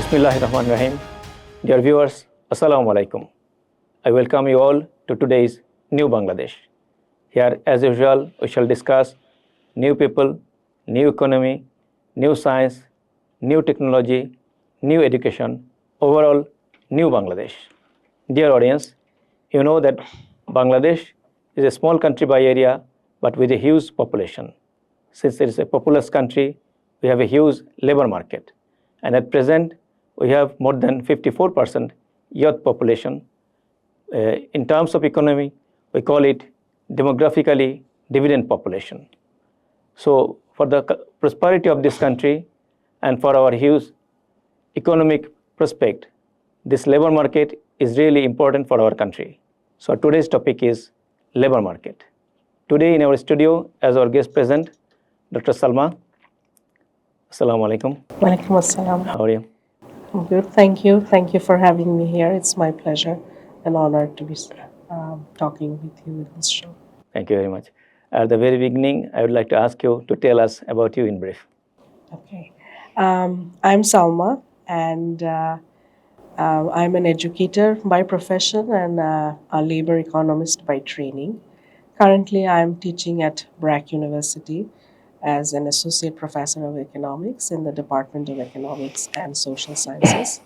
Bismillahirrahmanirrahim. Dear viewers, Assalamu alaikum. I welcome you all to today's New Bangladesh. Here, as usual, we shall discuss new people, new economy, new science, new technology, new education, overall, new Bangladesh. Dear audience, you know that Bangladesh is a small country by area, but with a huge population. Since it is a populous country, we have a huge labor market. And at present, we have more than 54% youth population. In terms of economy, we call it demographically dividend population. So for the prosperity of this country and for our huge economic prospect, this labor market is really important for our country. So today's topic is labor market. Today in our studio, as our guest present, Dr. Salma. Assalamu alaikum. Walaikum assalam. How are you? I'm good. Thank you. Thank you for having me here. It's my pleasure and honor to be talking with you in this show. Thank you very much. At the very beginning, I would like to ask you to tell us about you in brief. Okay. I'm Salma, and I'm an educator by profession and a labor economist by training. Currently, I'm teaching at BRAC University as an associate professor of economics in the Department of Economics and Social Sciences.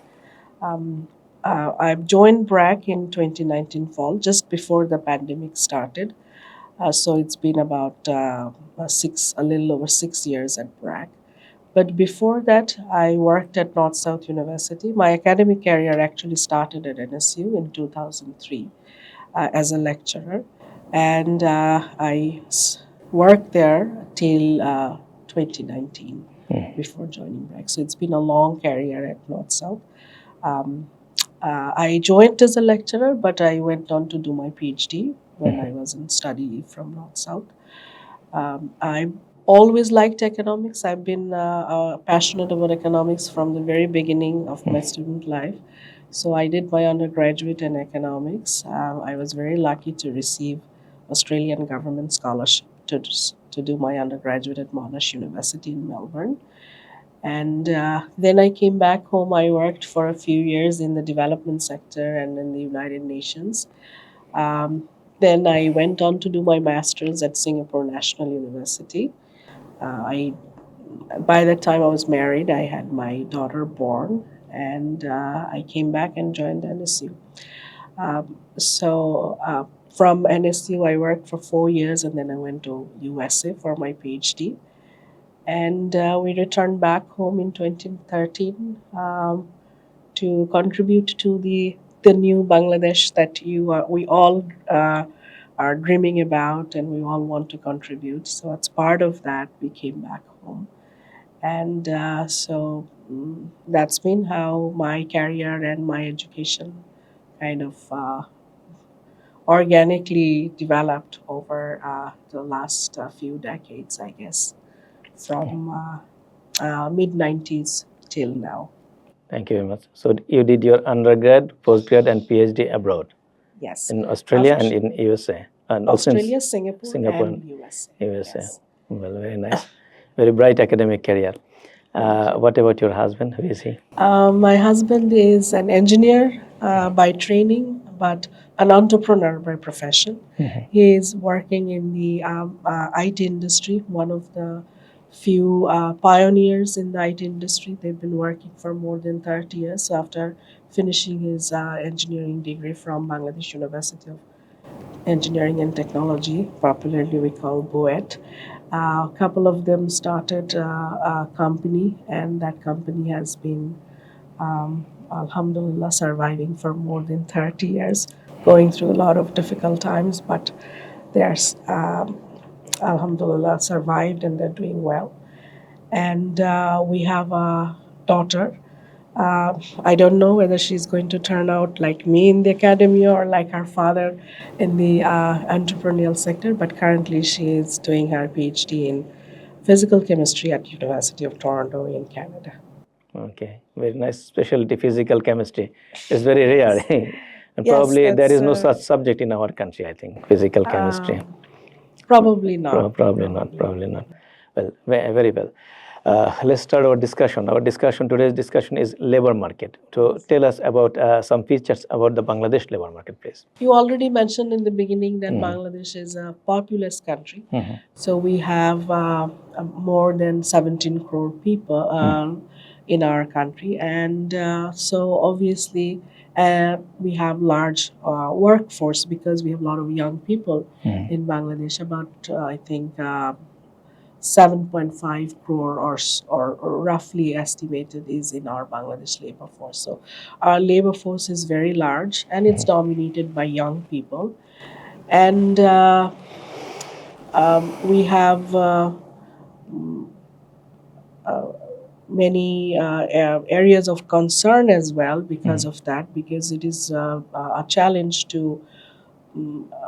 I've joined BRAC in 2019 fall, just before the pandemic started. So it's been about a little over 6 years at BRAC. But before that, I worked at North-South University. My academic career actually started at NSU in 2003 as a lecturer. And I worked there till 2019 before joining BRAC. So it's been a long career at North-South. I joined as a lecturer, but I went on to do my PhD when I was in study leave from North-South. I always liked economics. I've been passionate about economics from the very beginning of my student life. So I did my undergraduate in economics. I was very lucky to receive Australian government scholarship to do my undergraduate at Monash University in Melbourne. And then I came back home. I worked for a few years in the development sector and in the United Nations. Then I went on to do my master's at Singapore National University. By that time I was married. I had my daughter born, and I came back and joined NSU. From NSU, I worked for 4 years, and then I went to USA for my PhD. And we returned back home in 2013 to contribute to the new Bangladesh that we all are dreaming about, and we all want to contribute. So as part of that, we came back home. And that's been how my career and my education kind of organically developed over the last few decades, I guess, from mid-90s till now. Thank you very much. So you did your undergrad, postgrad, and PhD abroad. Yes. In Australia and in USA. And Australia, Singapore, and USA. Yes. Well, very nice. Very bright academic career. What about your husband? Who is he? My husband is an engineer by training, but an entrepreneur by profession. He is working in the IT industry, one of the few pioneers in the IT industry. They've been working for more than 30 years. So after finishing his engineering degree from Bangladesh University of Engineering and Technology, popularly we call BOET, a couple of them started a company, and that company has been, alhamdulillah, surviving for more than 30 years, going through a lot of difficult times, but they're, alhamdulillah, survived and they're doing well. And we have a daughter. I don't know whether she's going to turn out like me in the academia or like her father in the entrepreneurial sector, but currently she is doing her PhD in physical chemistry at University of Toronto in Canada. Okay, very nice specialty, physical chemistry. It's very rare. And probably there is no such subject in our country, I think, physical chemistry. Probably not. Probably not. Well, very well. Let's start our discussion. Today's discussion is labor market. So tell us about some features about the Bangladesh labor market, please. You already mentioned in the beginning that Bangladesh is a populous country. So we have more than 17 crore people in our country. And so obviously we have large workforce because we have a lot of young people in Bangladesh. About, I think, 7.5 crore or roughly estimated is in our Bangladesh labor force. So our labor force is very large and it's dominated by young people. And we have many areas of concern as well because of that, because it is a challenge to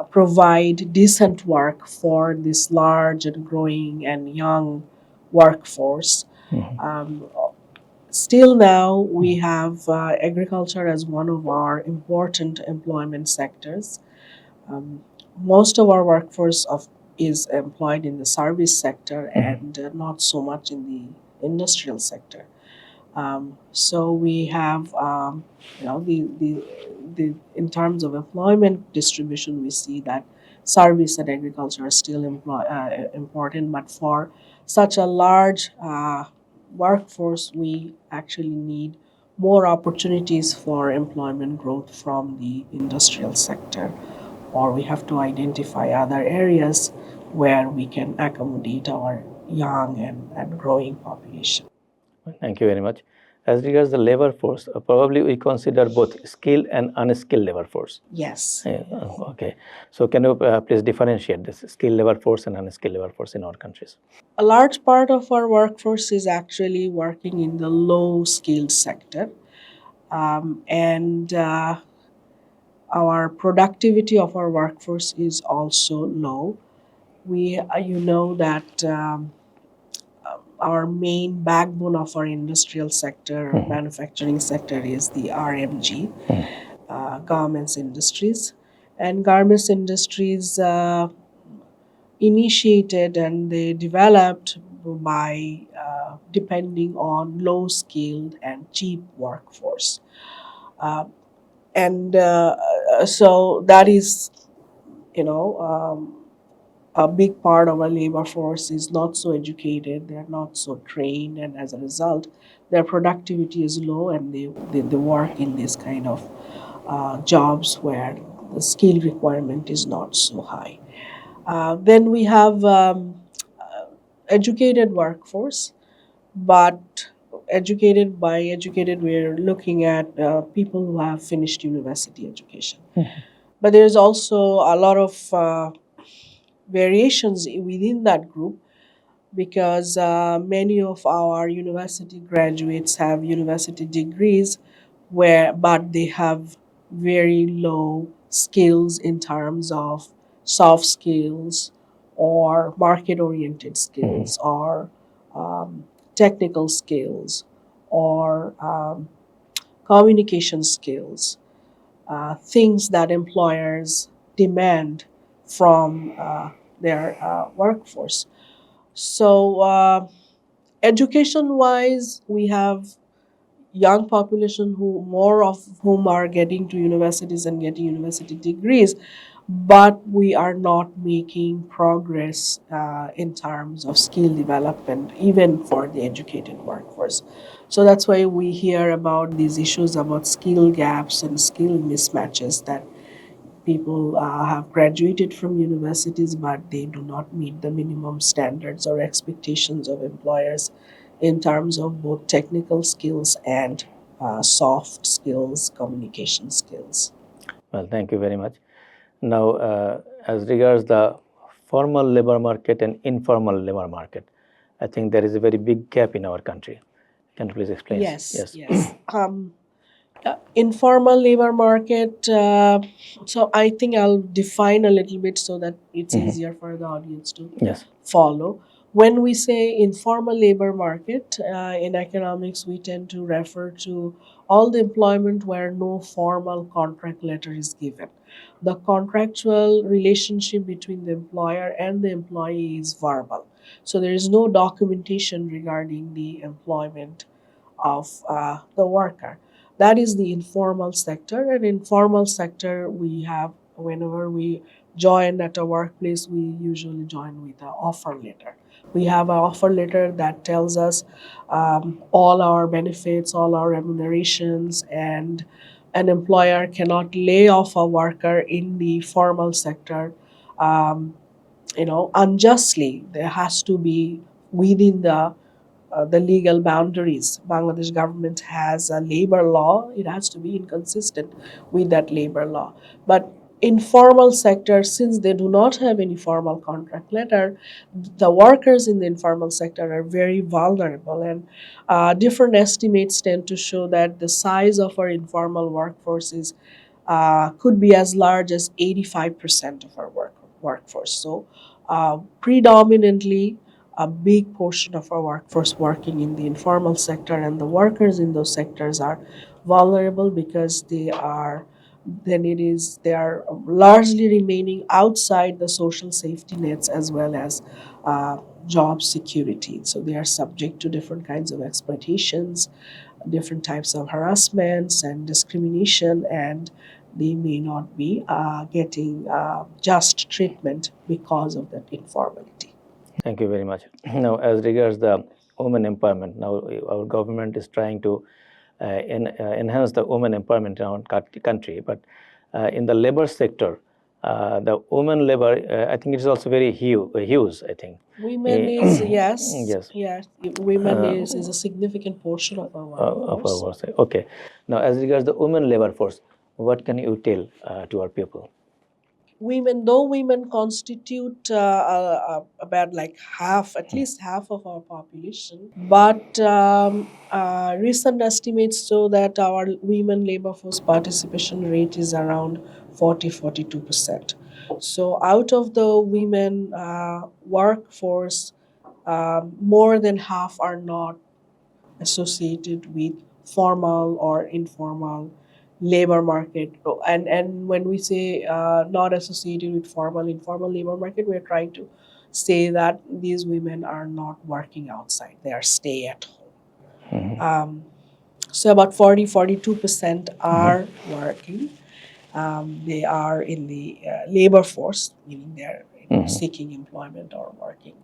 provide decent work for this large and growing and young workforce. Um, Still now, we have agriculture as one of our important employment sectors. Most of our workforce is employed in the service sector and not so much in the industrial sector. So we have, the in terms of employment distribution, we see that service and agriculture are still important, but for such a large workforce, we actually need more opportunities for employment growth from the industrial sector, or we have to identify other areas where we can accommodate our young and growing population. Thank you very much. As regards the labor force, probably we consider both skilled and unskilled labor force. Yes. Okay. So can you please differentiate this skilled labor force and unskilled labor force in our countries? A large part of our workforce is actually working in the low skilled sector. And our productivity of our workforce is also low. You know that our main backbone of our industrial sector, manufacturing sector, is the RMG, garments industries. And garments industries initiated and they developed by depending on low skilled and cheap workforce. And so that is, you know, a big part of our labor force is not so educated, they're not so trained, and as a result, their productivity is low and they work in this kind of jobs where the skill requirement is not so high. Then we have educated workforce, but by educated, we're looking at people who have finished university education. But there's also a lot of variations within that group because many of our university graduates have university degrees but they have very low skills in terms of soft skills or market oriented skills or technical skills or communication skills, things that employers demand from their workforce. So, education wise, we have young population who more of whom are getting to universities and getting university degrees, but we are not making progress in terms of skill development even for the educated workforce. So that's why we hear about these issues about skill gaps and skill mismatches, that people have graduated from universities but they do not meet the minimum standards or expectations of employers in terms of both technical skills and soft skills, communication skills. Well, thank you very much. Now, as regards the formal labor market and informal labor market, I think there is a very big gap in our country. Can you please explain? Yes. Informal labor market. So I think I'll define a little bit so that it's easier for the audience to follow. When we say informal labor market in economics, we tend to refer to all the employment where no formal contract letter is given. The contractual relationship between the employer and the employee is verbal. So there is no documentation regarding the employment of the worker. That is the informal sector. And informal sector, we have, whenever we join at a workplace, we usually join with an offer letter. We have an offer letter that tells us all our benefits, all our remunerations, and an employer cannot lay off a worker in the formal sector, um, unjustly. There has to be within the legal boundaries. Bangladesh government has a labor law. It has to be inconsistent with that labor law. But informal sector, since they do not have any formal contract letter, the workers in the informal sector are very vulnerable. And different estimates tend to show that the size of our informal workforce is could be as large as 85% of our workforce. So, predominantly, a big portion of our workforce working in the informal sector, and the workers in those sectors are vulnerable because they are largely remaining outside the social safety nets as well as uh, job security. So they are subject to different kinds of exploitations, different types of harassments and discrimination, and they may not be getting just treatment because of that informality. Thank you very much. Now, as regards the women empowerment, now our government is trying to enhance the women empowerment in our country, but in the labor sector, the women labor, I think it is also very huge. I think. Women is yes, Yes. yes. Women is a significant portion of our Of our workforce. workforce. Okay. Now, as regards the women labor force, what can you tell to our people? Women, though women constitute about like half, at least half of our population, but recent estimates show that our women labor force participation rate is around 42%. So out of the women workforce, more than half are not associated with formal or informal labor market. And when we say not associated with formal informal labor market, we're trying to say that these women are not working outside, they are stay at home. So about 42% are working. They are in the labor force, meaning they're seeking employment or working.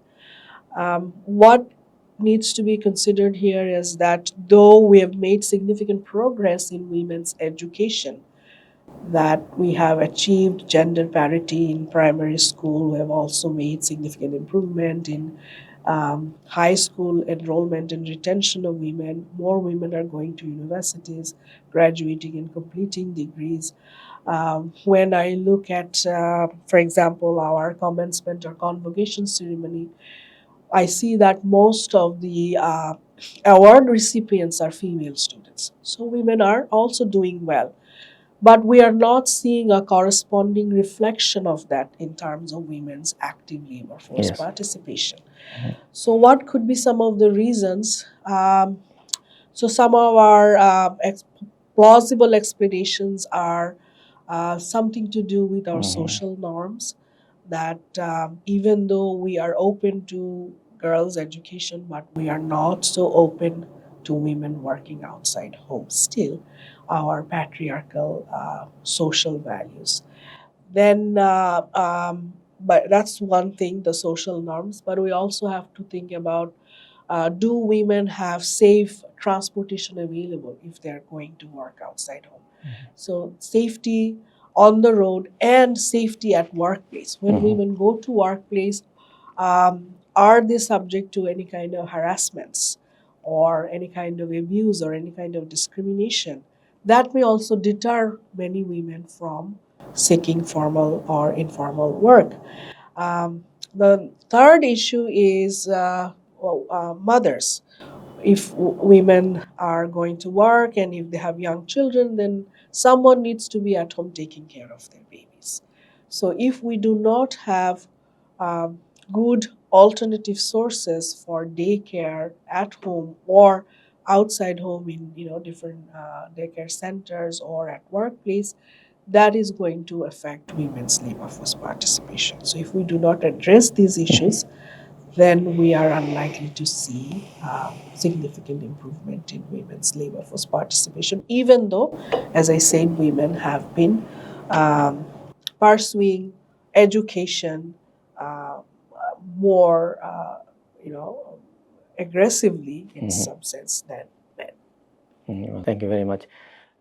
What needs to be considered here is that though we have made significant progress in women's education, that we have achieved gender parity in primary school, we have also made significant improvement in high school enrollment and retention of women. More women are going to universities, graduating and completing degrees. When I look at, for example, our commencement or convocation ceremony, I see that most of the award recipients are female students. So women are also doing well. But we are not seeing a corresponding reflection of that in terms of women's active labor force Yes. participation. So, what could be some of the reasons? So, some of our plausible explanations are something to do with our social norms, that even though we are open to girls' education, but we are not so open to women working outside home. Still, our patriarchal social values. Then, but that's one thing, the social norms. But we also have to think about, do women have safe transportation available if they're going to work outside home? So safety on the road and safety at workplace. When women go to workplace, are they subject to any kind of harassments or any kind of abuse or any kind of discrimination? That may also deter many women from seeking formal or informal work. The third issue is mothers. If women are going to work and if they have young children, then someone needs to be at home taking care of their babies. So if we do not have um, good alternative sources for daycare at home or outside home in different daycare centers or at workplace, that is going to affect women's labor force participation. So if we do not address these issues, then we are unlikely to see significant improvement in women's labor force participation, even though, as I said, women have been um, pursuing education uh, more, aggressively in some sense than men. Thank you very much.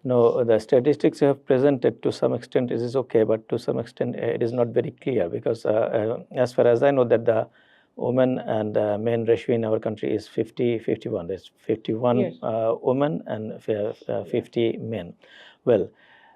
No, the statistics you have presented to some extent it is okay, but to some extent it is not very clear because as far as I know that the women and men ratio in our country is 50-51. There's 51 Yes. women and 50 men. Well,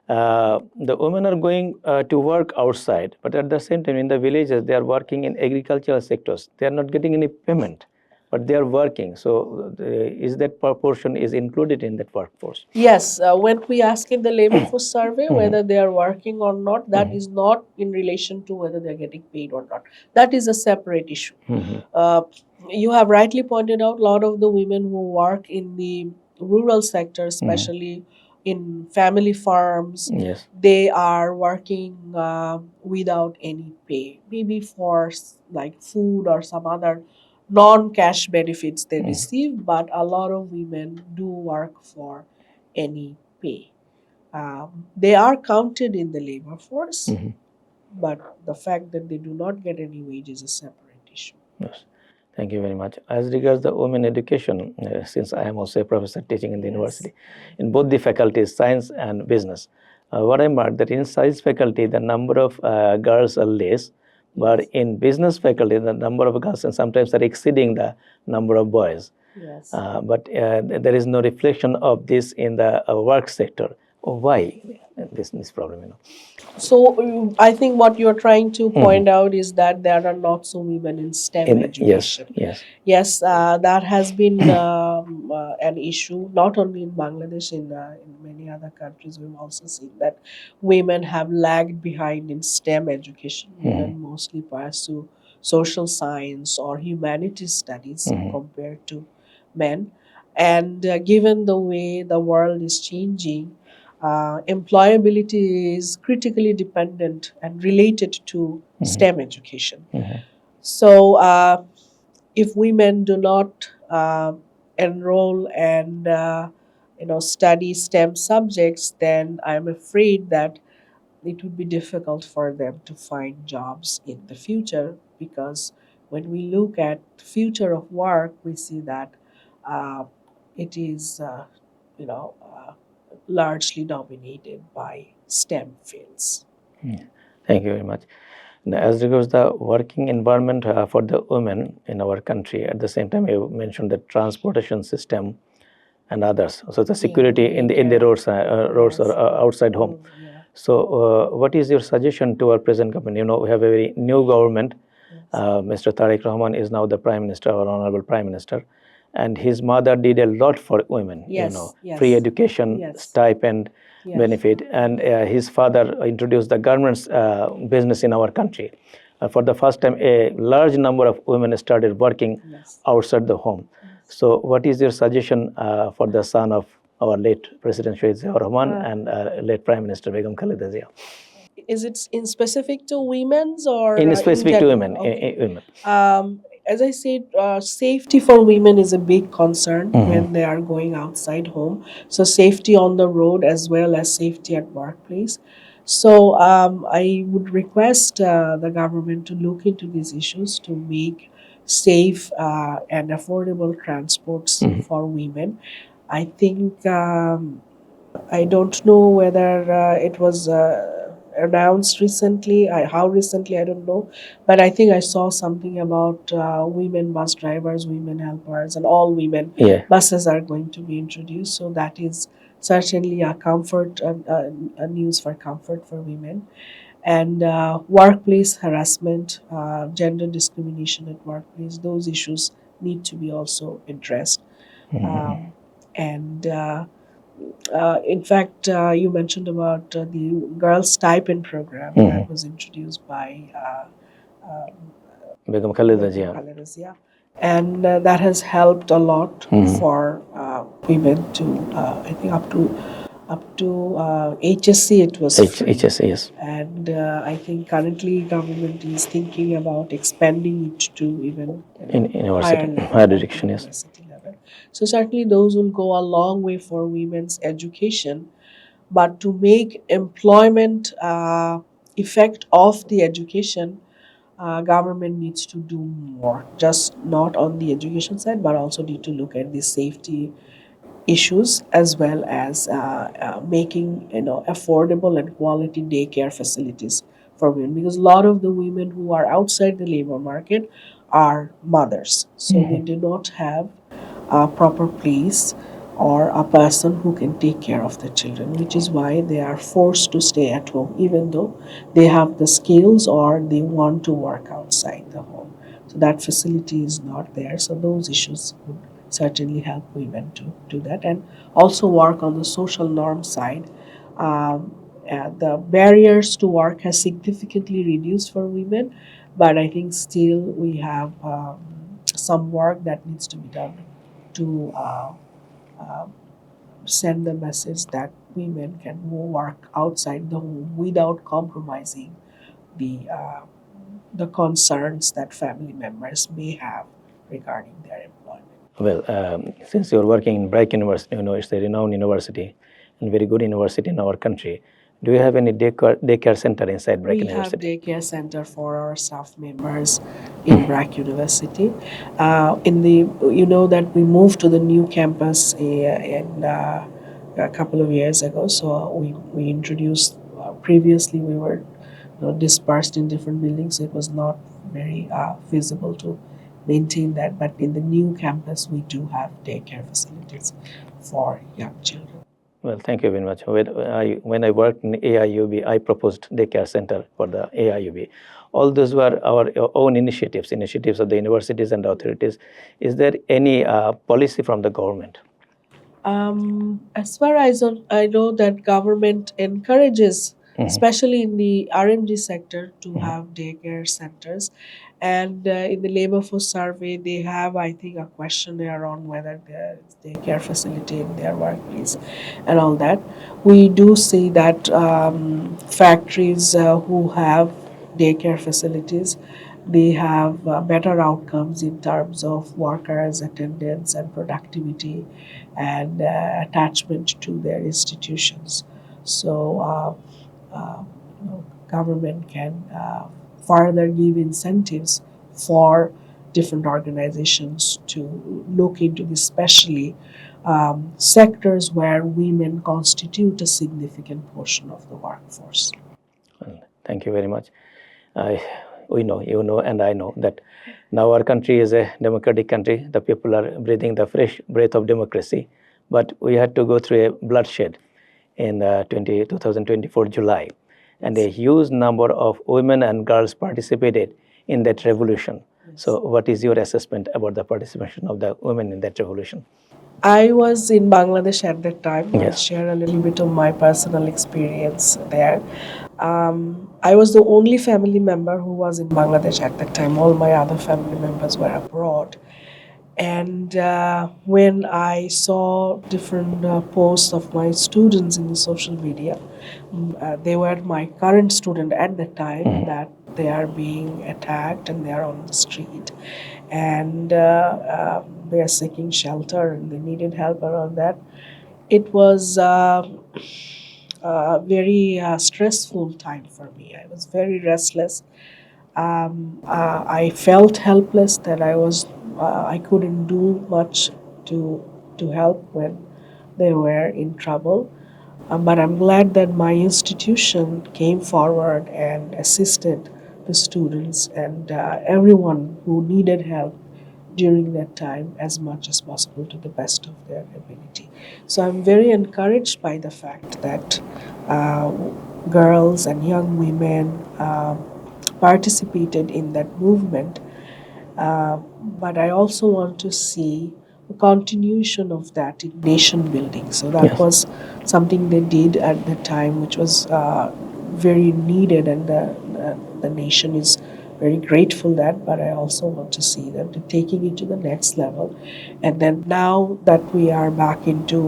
the women are going to work outside, but at the same time in the villages they are working in agricultural sectors. They are not getting any payment, but they are working. So is that proportion is included in that workforce? Yes, when we ask in the labor force survey whether they are working or not, that is not in relation to whether they are getting paid or not. That is a separate issue. Uh, you have rightly pointed out a lot of the women who work in the rural sector, especially in family farms, Yes. they are working without any pay, maybe for like food or some other non-cash benefits they receive, but a lot of women do work for any pay. They are counted in the labor force, but the fact that they do not get any wage is a separate issue. Yes. Thank you very much. As regards the women education, since I am also a professor teaching in the university, in both the faculties, science and business, what I marked that in science faculty, the number of girls are less, but in business faculty, the number of girls and sometimes are exceeding the number of boys. Yes. But there is no reflection of this in the work sector. Why this problem? So I think what you're trying to point out is that there are not so women in STEM Yes, education. yes. Yes, that has been an issue not only in Bangladesh, in many other countries. We've also seen that women have lagged behind in STEM education. Women mostly pursue social science or humanities studies compared to men. And given the way the world is changing, employability is critically dependent and related to STEM education. So, if women do not enroll and study STEM subjects, then I'm afraid that it would be difficult for them to find jobs in the future, because when we look at the future of work, we see that uh, it is largely dominated by STEM fields. Thank you very much. Now, as regards the working environment for the women in our country, at the same time you mentioned the transportation system and others. So the security in the roads, roads or outside home. So what is your suggestion to our present government? You know, we have a very new government. Mr. Tariq Rahman is now the Prime Minister, our Honorable Prime Minister, and his mother did a lot for women. Free education, stipend, benefit, and his father introduced the garments business in our country. For the first time, a large number of women started working outside the home. So, what is your suggestion for the son of our late President Shahid Ziaur Rahman and late Prime Minister Begum Khaleda Zia? Is it in specific to women's or In specific to general? women, women. As I said, safety for women is a big concern when they are going outside home. So safety on the road as well as safety at workplace. So I would request the government to look into these issues to make safe and affordable transports for women. I think I don't know whether it was announced recently. How recently, I don't know. But I think I saw something about women bus drivers, women helpers, and all women buses are going to be introduced. So that is certainly a comfort, a news for comfort for women. And workplace harassment, gender discrimination at workplace, those issues need to be also addressed. And in fact, you mentioned about the girls' stipend program that was introduced by Begum Khaleda Zia. Khaleda Zia. And that has helped a lot for women to, I think, up to up to HSC it was free. HSA, yes. And I think currently government is thinking about expanding it to even In higher university, level, higher like education, yes. university level. So certainly those will go a long way for women's education. But to make employment effect of the education, government needs to do more, just not on the education side, but also need to look at the safety issues, as well as making affordable and quality daycare facilities for women, because a lot of the women who are outside the labor market are mothers, so they do not have a proper place or a person who can take care of the children, which is why they are forced to stay at home even though they have the skills or they want to work outside the home. So that facility is not there. So those issues would certainly help women to do that, and also work on the social norm side. The barriers to work has significantly reduced for women, but I think still we have some work that needs to be done to send the message that women can work outside the home without compromising the concerns that family members may have regarding their employment. Well, since you're working in Bright University, it's a renowned university and very good university in our country. Do you have any daycare center inside Bright We have University? daycare center for our staff members in BRAC University. In the that we moved to the new campus in a couple of years ago. So we introduced. Previously, we were dispersed in different buildings. So it was not very feasible to maintain that. But in the new campus, we do have daycare facilities for young children. Well, thank you very much. When I worked in AIUB, I proposed daycare center for the AIUB. All those were our own initiatives of the universities and authorities. Is there any policy from the government? As far as I know, that government encourages, especially in the RMG sector, to have daycare centers, and in the labor force survey, they have, I think, a questionnaire on whether there is daycare facility in their workplace, and all that. We do see that factories who have daycare facilities, they have better outcomes in terms of workers' attendance and productivity and attachment to their institutions. So, government can further give incentives for different organizations to look into this, especially sectors where women constitute a significant portion of the workforce. Well, thank you very much. I, we know, you know, and I know that now our country is a democratic country. The people are breathing the fresh breath of democracy. But we had to go through a bloodshed in 2024 July. And a huge number of women and girls participated in that revolution. So what is your assessment about the participation of the women in that revolution? I was in Bangladesh at that time. I'll Yes. share a little bit of my personal experience there. I was the only family member who was in Bangladesh at that time. All my other family members were abroad. And when I saw different posts of my students in the social media, they were my current student at the time, that they are being attacked and they are on the street, and they are seeking shelter and they needed help around that. It was a very stressful time for me. I was very restless. I felt helpless, that I couldn't do much to help when they were in trouble. But I'm glad that my institution came forward and assisted the students and everyone who needed help during that time as much as possible to the best of their ability. So I'm very encouraged by the fact that uh, girls and young women participated in that movement. But I also want to see a continuation of that in nation building. So that Yes. was something they did at the time, which was very needed, and the nation is very grateful that, but I also want to see them to taking it to the next level. And then now that we are back into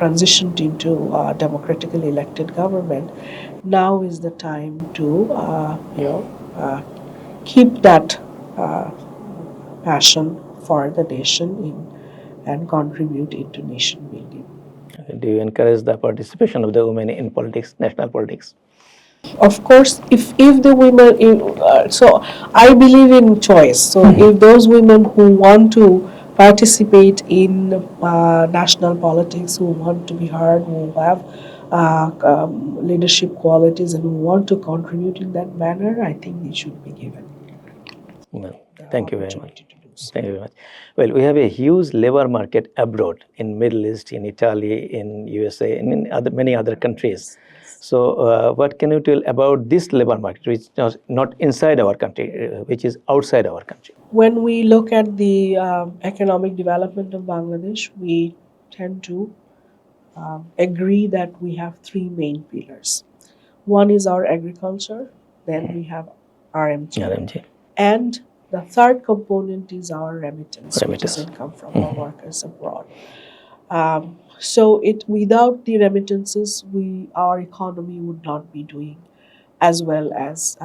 transitioned into democratically elected government, now is the time to keep that uh, passion for the nation and contribute into nation building. Do you encourage the participation of the women in politics, national politics? Of course, if the women, so I believe in choice. So if those women who want to participate in national politics, who want to be heard, who have leadership qualities, and who want to contribute in that manner, I think they should be given Well, the thank you very much. opportunity to do so. Thank you very much. Well, we have a huge labor market abroad in Middle East, in Italy, in USA, and in many other countries. So, what can you tell about this labor market, which is not inside our country, which is outside our country? When we look at the economic development of Bangladesh, we tend to agree that we have three main pillars. One is our agriculture, then we have RMG, RMG. and the third component is our remittance, which is Remittance. income from our workers abroad. So without the remittances, our economy would not be doing as well as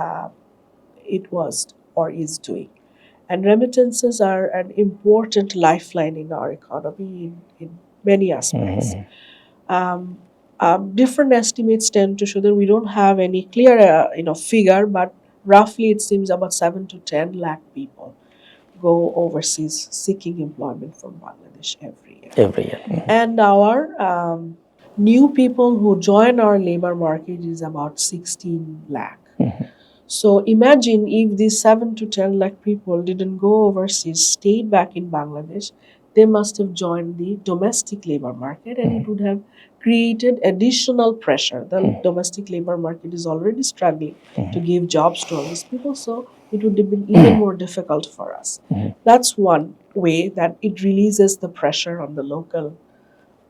it was or is doing. And remittances are an important lifeline in our economy in many aspects. Different estimates tend to show that we don't have any clear figure, but roughly it seems about 7 to 10 lakh people go overseas seeking employment from Bangladesh every year. Every year. And our new people who join our labor market is about 16 lakh. So imagine if these 7 to 10 lakh people didn't go overseas, stayed back in Bangladesh, they must have joined the domestic labor market, and it would have created additional pressure. The domestic labor market is already struggling to give jobs to all these people, so it would have been even more difficult for us. That's one way that it releases the pressure on the local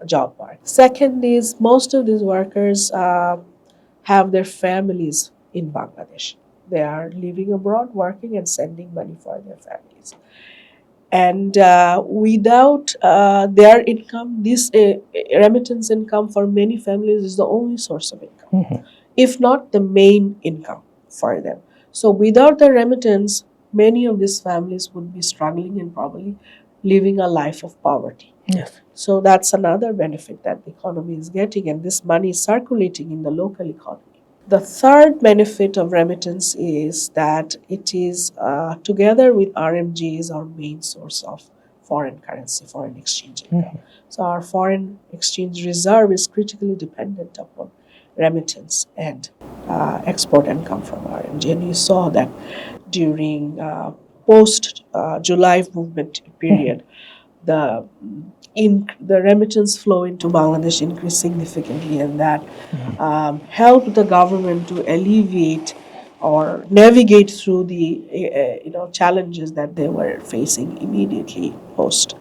job market. Second is most of these workers have their families in Bangladesh. They are living abroad, working, and sending money for their families. And without their income, this remittance income for many families is the only source of income, if not the main income for them. So without the remittance, many of these families would be struggling and probably living a life of poverty. Yes. So that's another benefit that the economy is getting, and this money is circulating in the local economy. The third benefit of remittance is that it is, together with RMG, is our main source of foreign currency, foreign exchange income. So our foreign exchange reserve is critically dependent upon remittance and export income from RMG. And you saw that during post July movement period, the remittance flow into Bangladesh increased significantly, and that helped the government to alleviate or navigate through the challenges that they were facing immediately post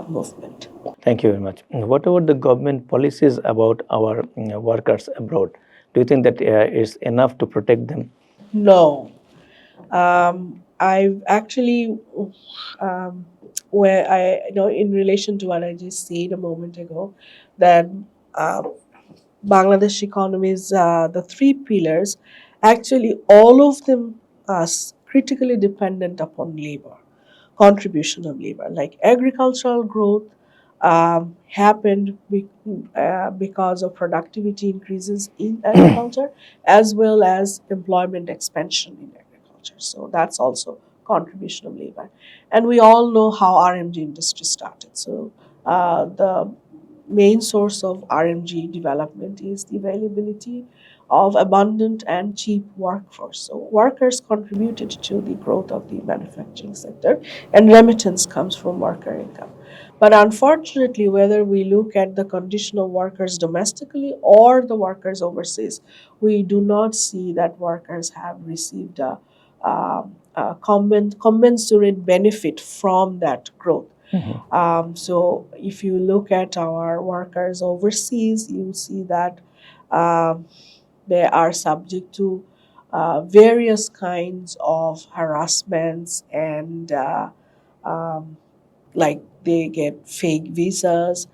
movement. Thank you very much. What about the government policies about our workers abroad? Do you think that is enough to protect them? No, I've actually, where in relation to what I just said a moment ago, that Bangladesh economies, the three pillars, actually all of them are critically dependent upon labor, contribution of labor. Like agricultural growth happened because of productivity increases in agriculture, as well as employment expansion in agriculture. So that's also contribution of labor. And we all know how RMG industry started. So the main source of RMG development is the availability of abundant and cheap workforce. So workers contributed to the growth of the manufacturing sector, and remittance comes from worker income. But unfortunately, whether we look at the condition of workers domestically or the workers overseas, we do not see that workers have received a commensurate benefit from that growth. So if you look at our workers overseas, you see that they are subject to various kinds of harassments and um, like they get fake visas,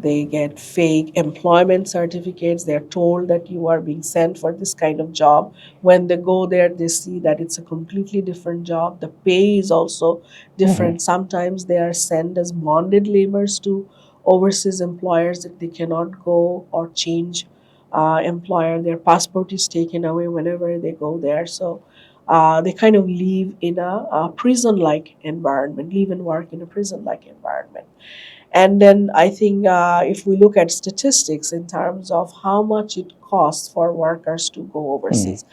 they get fake employment certificates. They're told that you are being sent for this kind of job. When they go there, they see that it's a completely different job. The pay is also different. Sometimes they are sent as bonded laborers to overseas employers that they cannot go or change employer. Their passport is taken away whenever they go there. So they kind of live in a prison-like environment, live and work in a prison-like environment. And then I think if we look at statistics in terms of how much it costs for workers to go overseas,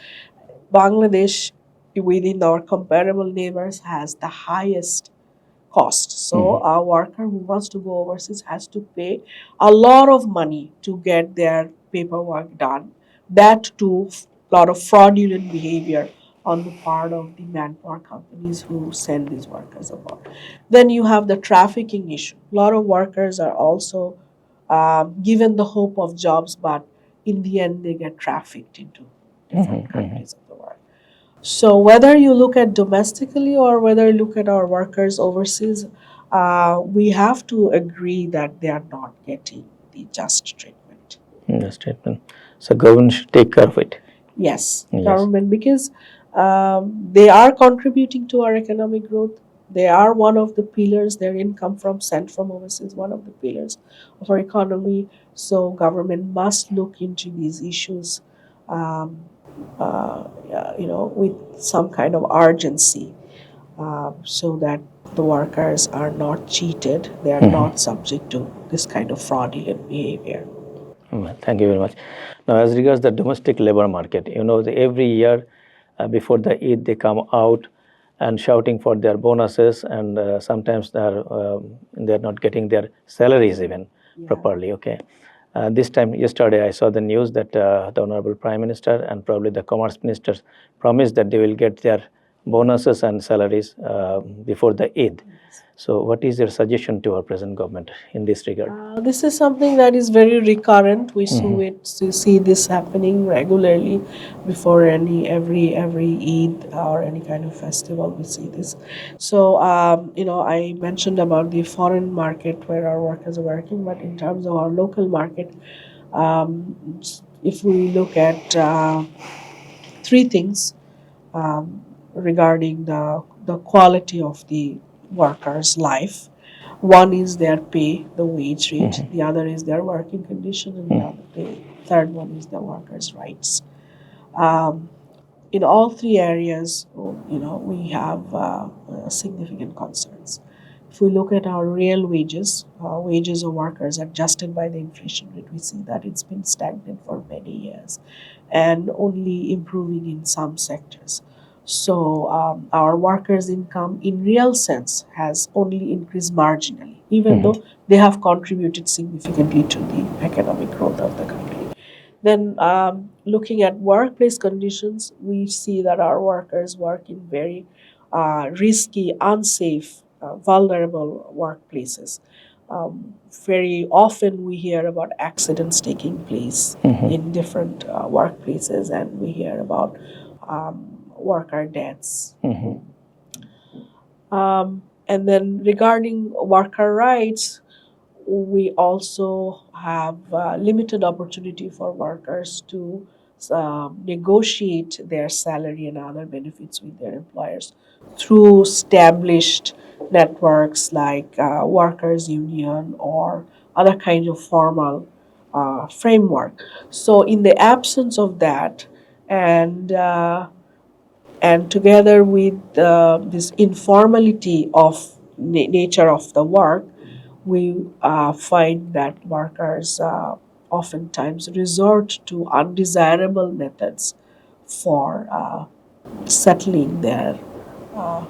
Bangladesh, within our comparable neighbors, has the highest cost. So a worker who wants to go overseas has to pay a lot of money to get their paperwork done. That too, a lot of fraudulent behavior on the part of the manpower companies who send these workers abroad. Then you have the trafficking issue. A lot of workers are also given the hope of jobs, but in the end, they get trafficked into different countries of the world. So whether you look at domestically or whether you look at our workers overseas, we have to agree that they are not getting the just treatment. The statement. So government should take care of it. Yes, Yes. government, because they are contributing to our economic growth. They are one of the pillars. Their income from sent from overseas, one of the pillars of our economy. So government must look into these issues, um, with some kind of urgency, so that the workers are not cheated. They are not subject to this kind of fraudulent behavior. Thank you very much. Now, as regards the domestic labor market, every year before the Eid, they come out and shouting for their bonuses, and sometimes they're not getting their salaries even properly. Okay. This time, yesterday, I saw the news that the Honorable Prime Minister and probably the Commerce Minister promised that they will get their bonuses and salaries before the Eid. So, what is your suggestion to our present government in this regard? This is something that is very recurrent. We see this happening regularly before every Eid or any kind of festival. We see this. So I mentioned about the foreign market where our workers are working, but in terms of our local market, um, if we look at three things regarding the quality of the workers' life. One is their pay, the wage rate. The other is their working condition, and the third one is the workers' rights. Um, in all three areas, we have significant concerns. If we look at our real wages of workers adjusted by the inflation rate, we see that it's been stagnant for many years and only improving in some sectors. So our workers' income in real sense has only increased marginally, even though they have contributed significantly to the economic growth of the country. Then, looking at workplace conditions, we see that our workers work in very risky, unsafe, vulnerable workplaces. Very often, we hear about accidents taking place in different workplaces, and we hear about worker deaths. And then, regarding worker rights, we also have limited opportunity for workers to negotiate their salary and other benefits with their employers through established networks like workers union or other kinds of formal framework. So in the absence of that, and together with this informality of nature of the work, we find that workers oftentimes resort to undesirable methods for settling their uh,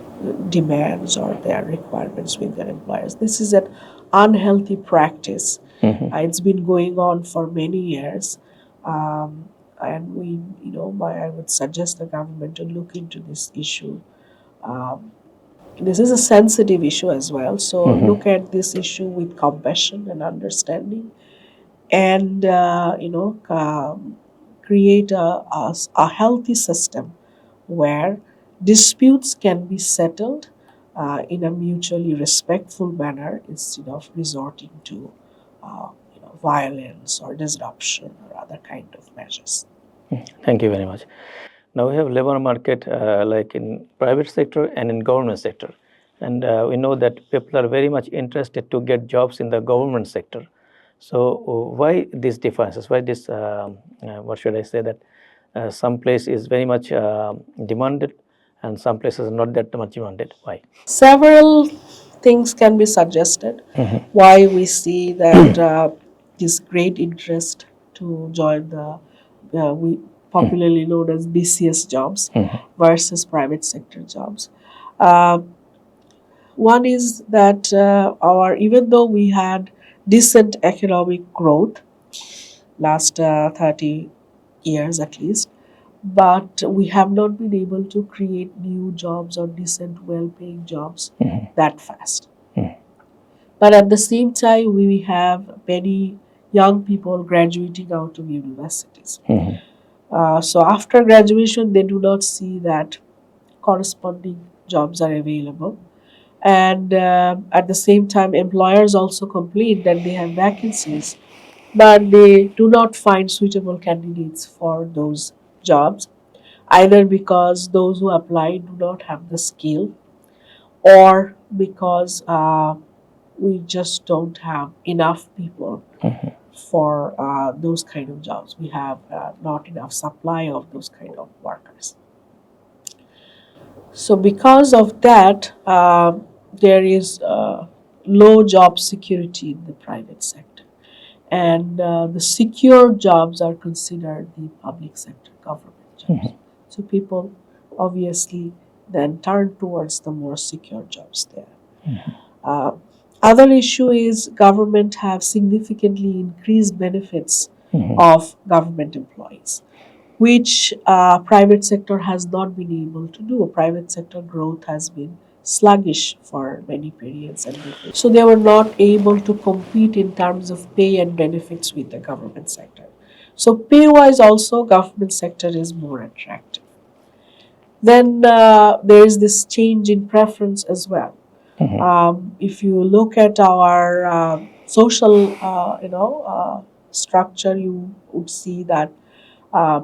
demands or their requirements with their employers. This is an unhealthy practice. It's been going on for many years. And I would suggest the government to look into this issue. This is a sensitive issue as well, so look at this issue with compassion and understanding, and create a healthy system where disputes can be settled in a mutually respectful manner instead of resorting to violence or disruption or other kind of measures. Thank you very much. Now we have labor market like in private sector and in government sector, and we know that people are very much interested to get jobs in the government sector. So why these differences? Why this? What should I say that some place is very much demanded, and some places are not that much demanded. Why? Several things can be suggested why we see that this great interest to join the we popularly known as BCS jobs versus private sector jobs. Uh, One is that our even though we had decent economic growth last 30 years at least, but we have not been able to create new jobs or decent, well paying jobs that fast. But at the same time, we have many young people graduating out of universities. So after graduation, they do not see that corresponding jobs are available. And at the same time, employers also complain that they have vacancies, but they do not find suitable candidates for those jobs, either because those who apply do not have the skill or because we just don't have enough people for those kind of jobs. We have not enough supply of those kind of workers. So because of that, there is low job security in the private sector, and the secure jobs are considered the public sector government jobs. So people obviously then turn towards the more secure jobs there. Uh, Other issue is government have significantly increased benefits of government employees, which private sector has not been able to do. Private sector growth has been sluggish for many periods and decades. So they were not able to compete in terms of pay and benefits with the government sector. So pay wise also government sector is more attractive. Then there is this change in preference as well. If you look at our social, structure, you would see that uh,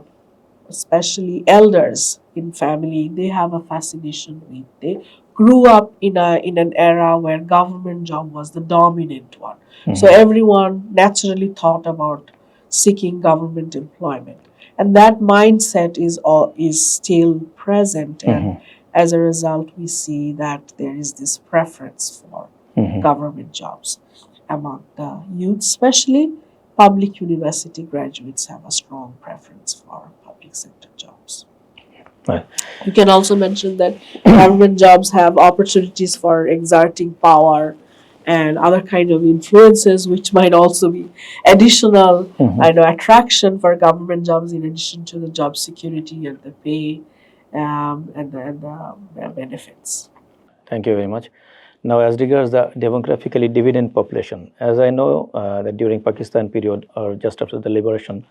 especially elders in family, they have a fascination with. They grew up in an era where government job was the dominant one. So everyone naturally thought about seeking government employment, and that mindset is still present. And as a result, we see that there is this preference for government jobs among the youth, especially public university graduates have a strong preference for public sector jobs. Right. You can also mention that government jobs have opportunities for exerting power and other kind of influences, which might also be additional attraction for government jobs in addition to the job security and the pay and the benefits. Thank you very much. Now, as regards the demographically dividend population, as I know that during Pakistan period or just after the liberation,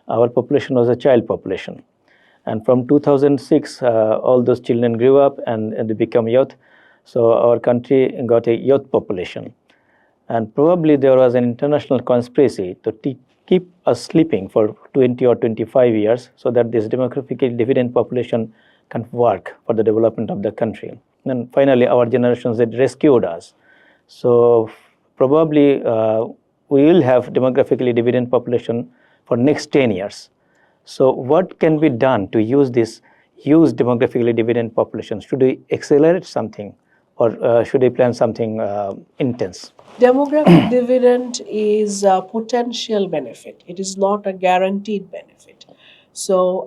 our population was a child population. And from 2006, all those children grew up and they become youth. So our country got a youth population. And probably there was an international conspiracy to keep us sleeping for 20 or 25 years so that this demographically dividend population can work for the development of the country. And finally, our generations that rescued us. So probably we will have demographically dividend population for next 10 years. So what can be done to use this huge demographically dividend population? Should we accelerate something or should we plan something intense? Demographic dividend is a potential benefit. It is not a guaranteed benefit. So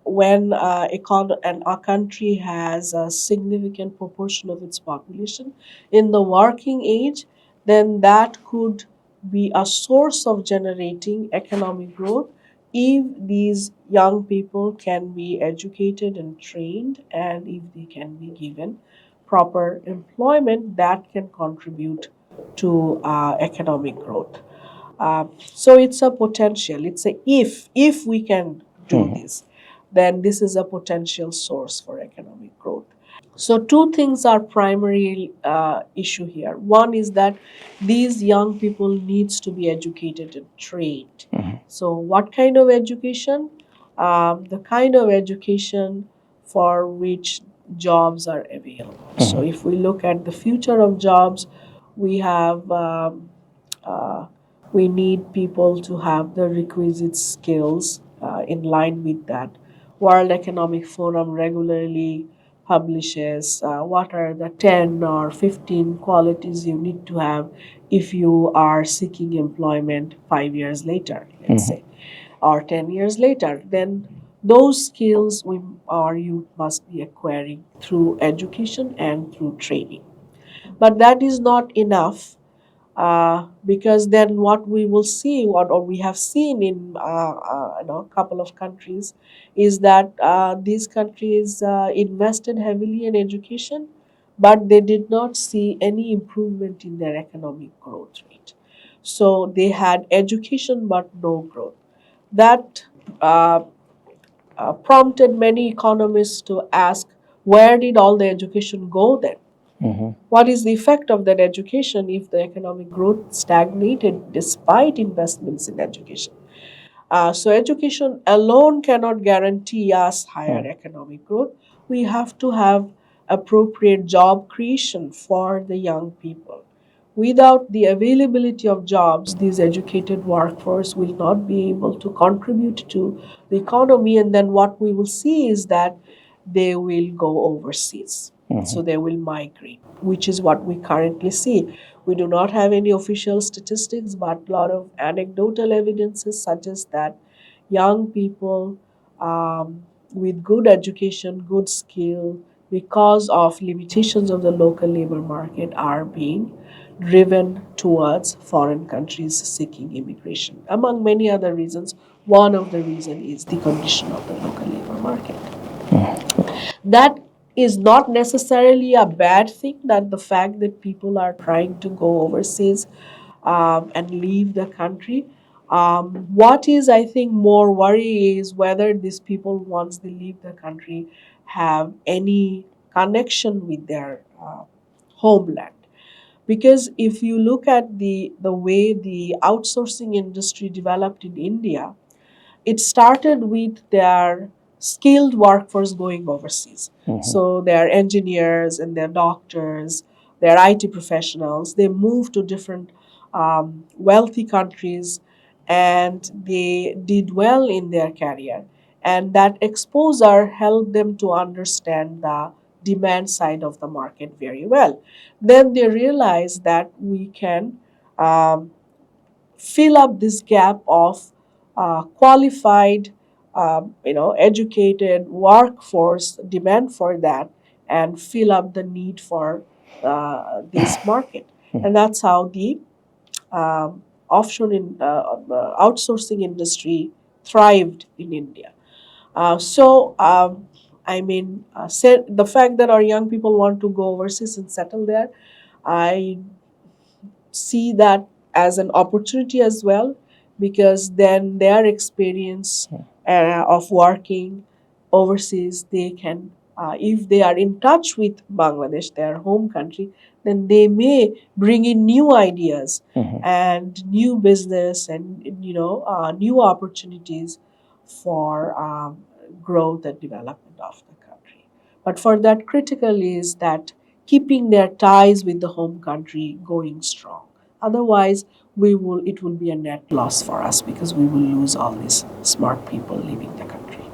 when a country has a significant proportion of its population in the working age, then that could be a source of generating economic growth if these young people can be educated and trained, and if they can be given proper employment that can contribute to economic growth. So it's a potential. It's a if we can do this, then this is a potential source for economic growth. So two things are primary issue here. One is that these young people needs to be educated and trained. So what kind of education? The kind of education for which jobs are available. So if we look at the future of jobs, we have uh, we need people to have the requisite skills in line with that. World Economic Forum regularly publishes what are the 10 or 15 qualities you need to have if you are seeking employment 5 years later, let's say, or 10 years later. Then those skills our youth must be acquiring through education and through training. But that is not enough, because then what we will see, what or we have seen in a couple of countries, is that these countries invested heavily in education, but they did not see any improvement in their economic growth rate. So they had education but no growth. That prompted many economists to ask, where did all the education go then? What is the effect of that education if the economic growth stagnated despite investments in education? So, education alone cannot guarantee us higher economic growth. We have to have appropriate job creation for the young people. Without the availability of jobs, this educated workforce will not be able to contribute to the economy, and then what we will see is that they will go overseas. So they will migrate, which is what we currently see. We do not have any official statistics, but a lot of anecdotal evidences suggest that young people with good education, good skill, because of limitations of the local labor market, are being driven towards foreign countries seeking immigration. Among many other reasons, one of the reasons is the condition of the local labor market. That is not necessarily a bad thing, that the fact that people are trying to go overseas and leave the country. What is, I think, more worry is whether these people, once they leave the country, have any connection with their homeland. Because if you look at the way the outsourcing industry developed in India, it started with their skilled workforce going overseas. So their engineers and their doctors, their IT professionals, they moved to different wealthy countries, and they did well in their career. And that exposure helped them to understand the demand side of the market very well. Then they realized that we can um, fill up this gap of qualified, educated workforce demand for that, and fill up the need for this market. And that's how the offshore outsourcing industry thrived in India. The fact that our young people want to go overseas and settle there, I see that as an opportunity as well, because then their experience of working overseas, they can, if they are in touch with Bangladesh, their home country, then they may bring in new ideas and new business, and new opportunities for growth and development of the country. But for that, critical is that keeping their ties with the home country going strong. Otherwise, it will be a net loss for us, because we will lose all these smart people leaving the country.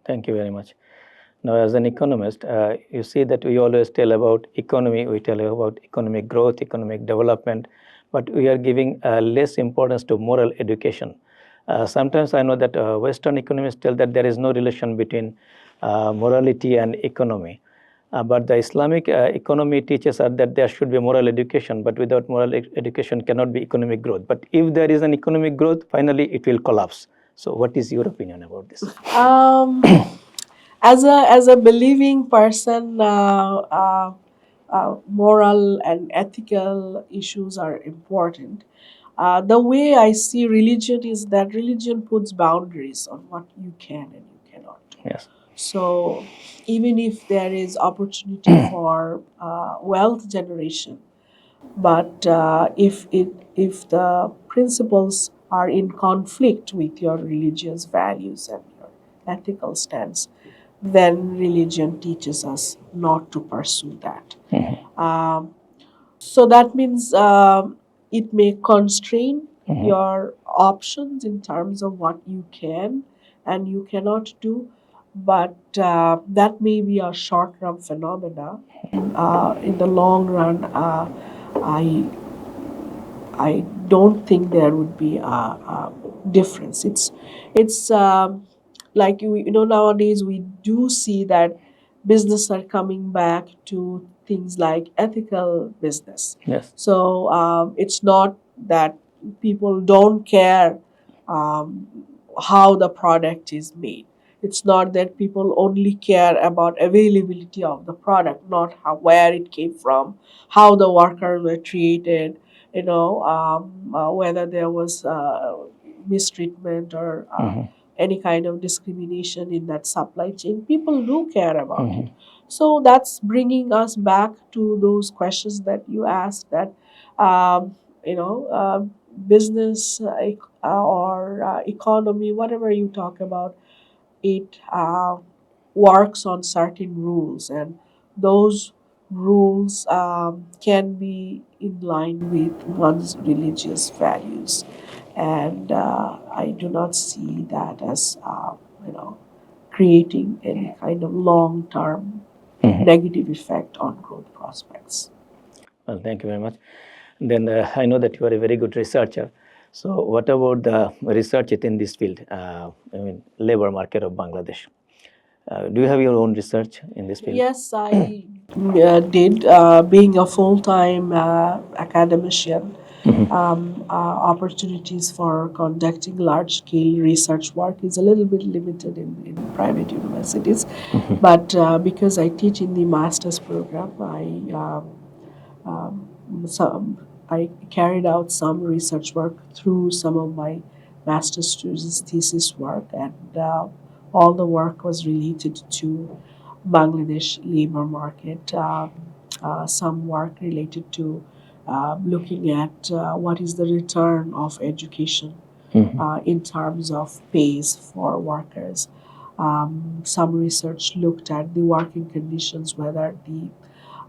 Thank you very much. Now, as an economist, you see that we always tell about economy, we tell about economic growth, economic development, but we are giving less importance to moral education. Sometimes I know that Western economists tell that there is no relation between morality and economy. But the Islamic economy teaches us that there should be moral education, but without moral education cannot be economic growth. But if there is an economic growth, finally it will collapse. So, what is your opinion about this? As a believing person, moral and ethical issues are important. The way I see religion is that religion puts boundaries on what you can and you cannot do. Yes. So even if there is opportunity for wealth generation, but if the principles are in conflict with your religious values and your ethical stance, then religion teaches us not to pursue that. Um, so that means it may constrain your options in terms of what you can and you cannot do, but that may be a short-run phenomena. In the long run, I I don't think there would be a difference. It's like nowadays we do see that business are coming back to things like ethical business. Yes. So it's not that people don't care um, how the product is made. It's not that people only care about availability of the product, not how, where it came from, how the workers were treated, whether there was mistreatment or any kind of discrimination in that supply chain. People do care about it. So that's bringing us back to those questions that you asked, that um, you know business or economy, whatever you talk about, it works on certain rules, and those rules can be in line with one's religious values. And I do not see that as creating any kind of long-term negative effect on growth prospects. Well, thank you very much. Then I know that you are a very good researcher. So, what about the research in this field? I mean, labor market of Bangladesh. Do you have your own research in this field? Yes, I did. Being a full-time academician, opportunities for conducting large-scale research work is a little bit limited in private universities. But because I teach in the master's program, I carried out some research work through some of my master's students' thesis work, and all the work was related to Bangladesh labor market. Some work related to looking at what is the return of education in terms of pays for workers. Some research looked at the working conditions, whether the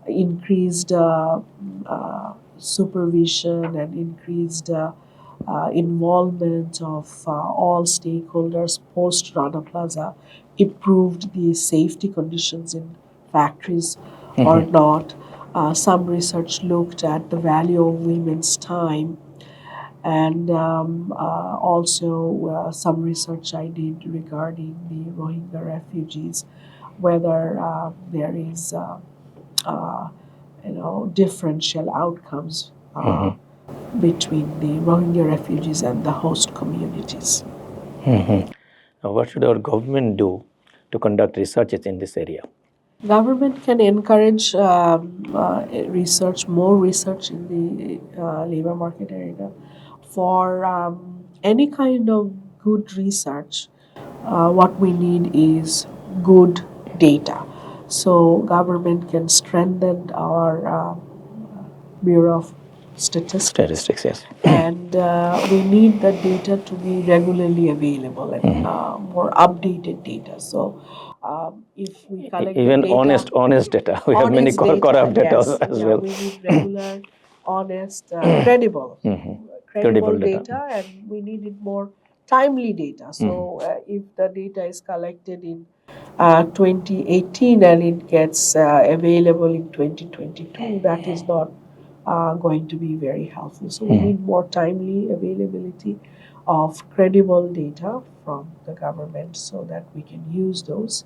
increased supervision and increased involvement of all stakeholders post Rana Plaza improved the safety conditions in factories or not. Some research looked at the value of women's time, and also some research I did regarding the Rohingya refugees, whether there is differential outcomes between the Rohingya refugees and the host communities. What should our government do to conduct researches in this area? Government can encourage more research in the labor market area. For any kind of good research, what we need is good data. So government can strengthen our Bureau of Statistics. Statistics, yes. And we need the data to be regularly available and more updated data. So if we collect Even the data, honest data. We have many honest data, corrupt data yes, as yeah, well. we need regular, honest, credible, Credible credible data. data, and we needed more timely data. So if the data is collected in 2018 and it gets available in 2022, that is not going to be very helpful. So we need more timely availability of credible data from the government so that we can use those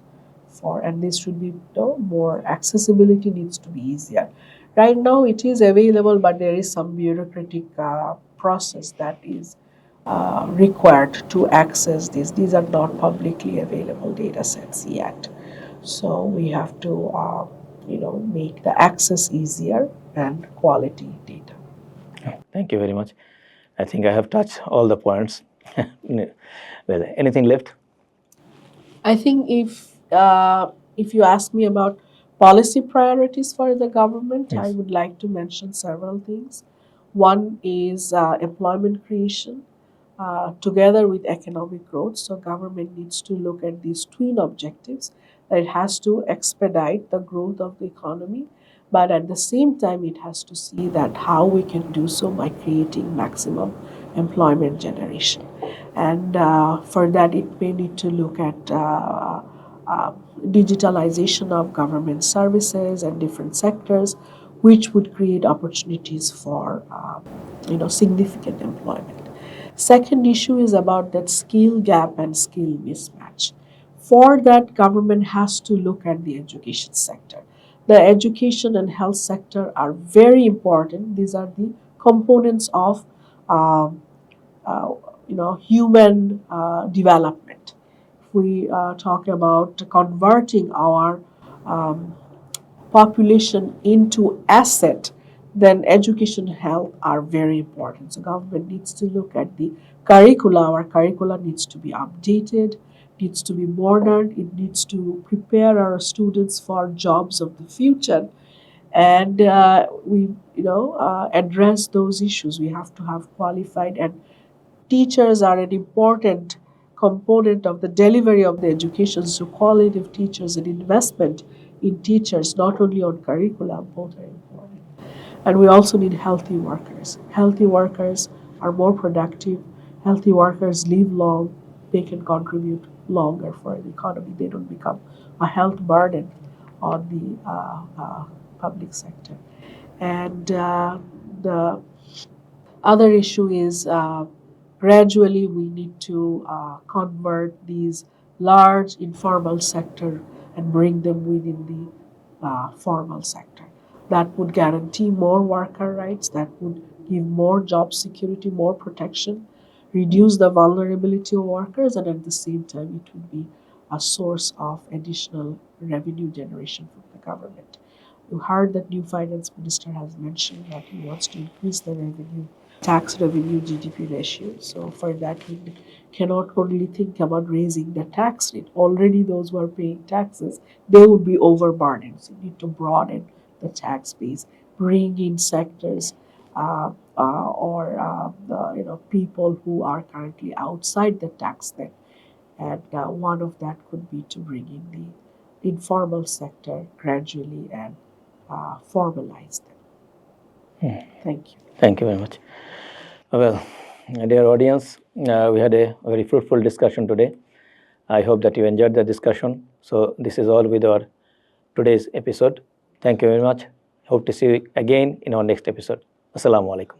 for, and this should be more accessibility needs to be easier. Right now it is available, but there is some bureaucratic process that is required to access this. These are not publicly available data sets yet. So we have to, make the access easier and quality data. Thank you very much. I think I have touched all the points. Well, anything left? I think if you ask me about policy priorities for the government, I Yes. would like to mention several things. One is employment creation, together with economic growth. So government needs to look at these twin objectives. That it has to expedite the growth of the economy, but at the same time, it has to see that how we can do so by creating maximum employment generation. And for that, it may need to look at uh, digitalization of government services and different sectors, which would create opportunities for significant employment. Second issue is about that skill gap and skill mismatch. For that, government has to look at the education sector. The education and health sector are very important. These are the components of um, uh, human development. If we talk about converting our um, population into asset, then education and health are very important. So government needs to look at the curricula. Our curricula needs to be updated, needs to be modern. It needs to prepare our students for jobs of the future, and we address those issues. We have to have qualified, and teachers are an important component of the delivery of the education. So quality of teachers and investment in teachers, not only on curriculum, both are important. And we also need healthy workers. Healthy workers are more productive. Healthy workers live long. They can contribute longer for the economy. They don't become a health burden on the public sector. And the other issue is gradually we need to convert these large informal sector and bring them within the formal sector. That would guarantee more worker rights, that would give more job security, more protection, reduce the vulnerability of workers, and at the same time, it would be a source of additional revenue generation from the government. You heard that new finance minister has mentioned that he wants to increase the revenue, tax revenue GDP ratio. So for that, we cannot only think about raising the tax rate. Already those who are paying taxes, they would be overburdened. So you need to broaden the tax base, bring in sectors or people who are currently outside the tax net. And one of that could be to bring in the informal sector gradually and formalize them. Thank you. Thank you very much. Well, dear audience, we had a very fruitful discussion today. I hope that you enjoyed the discussion. So this is all with our today's episode. Thank you very much. Hope to see you again in our next episode. Assalamu alaikum.